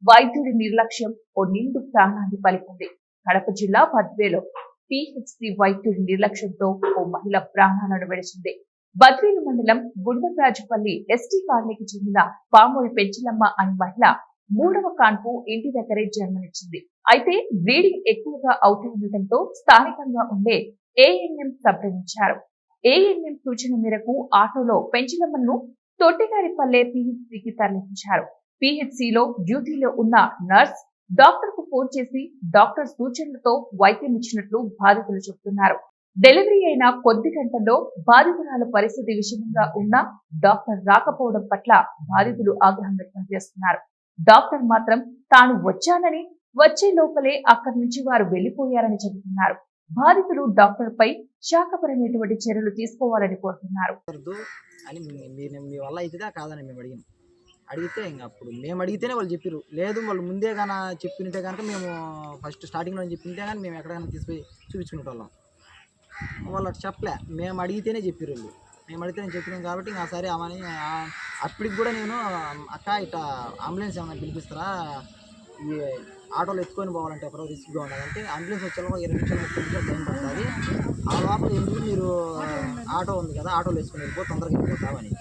వైద్యుడి నిర్లక్ష్యం ఓ నిండు ప్రాణాన్ని పలికింది. కడప జిల్లా బద్వేలో పిహెచ్సి వైద్యుడి నిర్లక్ష్యంతో ఓ మహిళ ప్రాణాలను విడిచింది. బద్వేలు మండలం గుండరాజుపల్లి ఎస్టీ కాలనీకి చెందిన పామూరి పెంచలమ్మ అనే మహిళ మూడవ కాన్పు ఇంటి దగ్గరే జన్మనిచ్చింది. అయితే బ్లీడింగ్ ఎక్కువగా అవుతూ ఉండటంతో స్థానికంగా ఉండే ఏఎన్ఎం సంప్రదించారు. ఏఎన్ఎం సూచన మేరకు ఆటోలో పెంచలమ్మను తొట్టిగారిపల్లె పిహెచ్సికి తరలించారు. పిహెచ్సిలో డ్యూటీలో ఉన్న నర్స్ డాక్టర్ కు ఫోన్ చేసి డాక్టర్ సూచనలతో వైద్యం ఇచ్చినట్లు బాధితులు చెబుతున్నారు. డెలివరీ అయిన కొద్ది గంటల్లో బాధితురాల పరిస్థితి విషమంగా ఉన్నా డాక్టర్ రాకపోవడం పట్ల బాధితులు ఆగ్రహం వ్యక్తం చేస్తున్నారు. డాక్టర్ మాత్రం తాను వచ్చానని, వచ్చే లోపలే అక్కడి నుంచి వారు వెళ్లిపోయారని చెబుతున్నారు. బాధితులు డాక్టర్ పై శాఖపరమైనటువంటి చర్యలు తీసుకోవాలని కోరుతున్నారు. అడిగితే ఇంకా అప్పుడు మేము అడిగితేనే వాళ్ళు చెప్పారు. లేదు వాళ్ళు ముందే కానీ చెప్పినట్టే కనుక మేము ఫస్ట్ స్టార్టింగ్లో చెప్పినట్టే కానీ మేము ఎక్కడికైనా తీసుకుపోయి చూపించుకునే వాళ్ళం. వాళ్ళు అటు చెప్పలే, మేము అడిగితేనే చెప్పారు వాళ్ళు. మేము అడిగితేనే చెప్పినాం కాబట్టి ఇంకా సరే అవని అప్పటికి కూడా నేను అక్క ఇట్లా అంబులెన్స్ ఏమైనా పిలిపిస్తారా, ఈ ఆటోలో ఎత్తుకొని పోవాలంటే ఎక్కడో రిస్క్గా ఉండాలంటే అంబులెన్స్ వచ్చేలో 20 నిమిషాలు 30 నిమిషాలు టైం పడుతుంది. ఆ లోపల ఎందుకు మీరు ఆటో ఉంది కదా ఆటోలో వేసుకొని వెళ్ళిపో, తొందరగా వెళ్ళిపోతామని.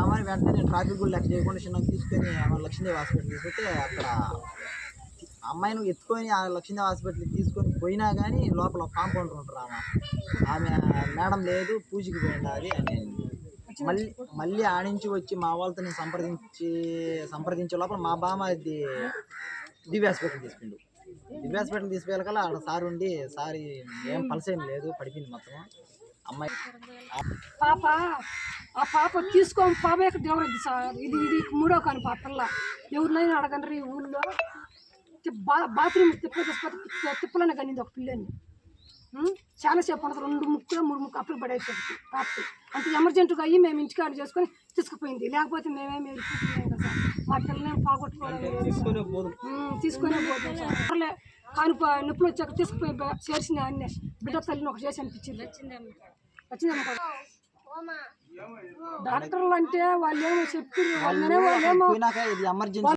ఆమె వెంటనే నేను ట్రాఫిక్ కూడా లెక్క చేయకుండా చిన్నగా తీసుకొని లక్ష్మీదేవి హాస్పిటల్ తీసుకొస్తే అక్కడ అమ్మాయిని ఎత్తుకొని ఆ లక్ష్మీదేవి హాస్పిటల్కి తీసుకొని పోయినా కానీ లోపల కాంపౌండర్ ఉంటారు. ఆమె మేడం లేదు పూజకి పోయినది అని మళ్ళీ ఆడించి వచ్చి మా వాళ్ళతో నేను సంప్రదించే లోపల మా బామ్మ అది దివ్య హాస్పిటల్ తీసుకుండు. దివ్య హాస్పిటల్ తీసుకెళ్ళకల్లా అక్కడ సార్ ఉండి సార్ ఏం పలసేం లేదు పడిపోయింది మొత్తం అమ్మాయి. ఆ పాప తీసుకొని పాప ఎక్కడ డెవలప్ సార్, ఇది మూడో కాని పాపల్లా ఎవరినైనా అడగండి. ఈ ఊళ్ళో బాత్రూమ్ తిప్పలనే కానీ ఒక పిల్లని చాలాసేపు ఉండదు, 2 ముక్కలు 3 ముక్కలు అప్పుడు పడేసేది పాపకి. అంత ఎమర్జెంట్గా అయ్యి మేము ఇంటికాడ చేసుకొని తీసుకుపోయింది. లేకపోతే మేమేమి వెళ్ళిపోతున్నాం కదా సార్, మా పిల్లల్ని పోగొట్టుకోవడం తీసుకునే పోతాం సార్. కానీ నొప్పులు వచ్చాక తీసుకుపోయి చేసిన అన్నీ బిడ్డ తల్లిని ఒక చేసి అనిపించింది. వచ్చిందమ్మా డాక్టర్లు అంటే వాళ్ళు ఏమో చెప్పారు.